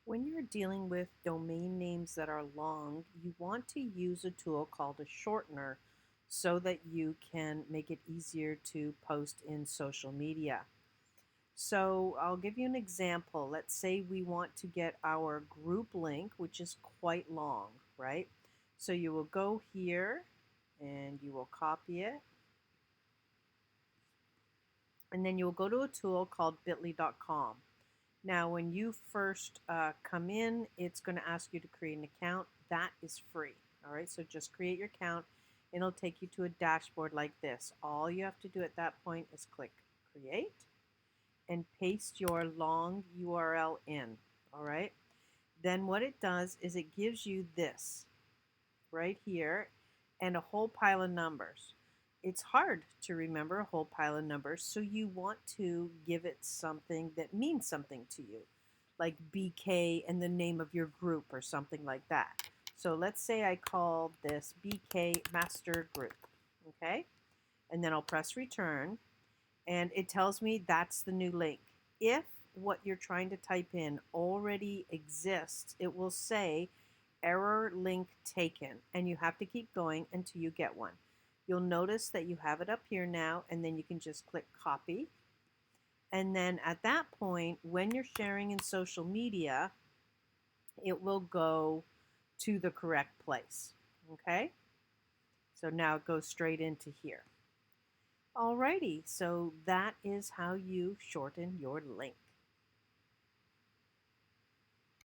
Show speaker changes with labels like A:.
A: When you're dealing with domain names that are long, you want to use a tool called a shortener so that you can make it easier to post in social media. So I'll give you an example. Let's say we want to get our group link, which is quite long, right? So you will go here and you will copy it. And then you'll go to a tool called bit.ly.com. Now, when you first come in, it's going to ask you to create an account. That is free. All right, so just create your account. It'll take you to a dashboard like this. All you have to do at that point is click create and paste your long URL in. All right, then what it does is it gives you this right here and a whole pile of numbers. It's hard to remember a whole pile of numbers, so you want to give it something that means something to you, like BK and the name of your group or something like that. So let's say I call this BK Master Group, okay? And then I'll press return, and it tells me that's the new link. If what you're trying to type in already exists, it will say error link taken, and you have to keep going until you get one. You'll notice that you have it up here now, and then you can just click copy. And then at that point, when you're sharing in social media, it will go to the correct place. Okay? So now it goes straight into here. Alrighty, so that is how you shorten your link.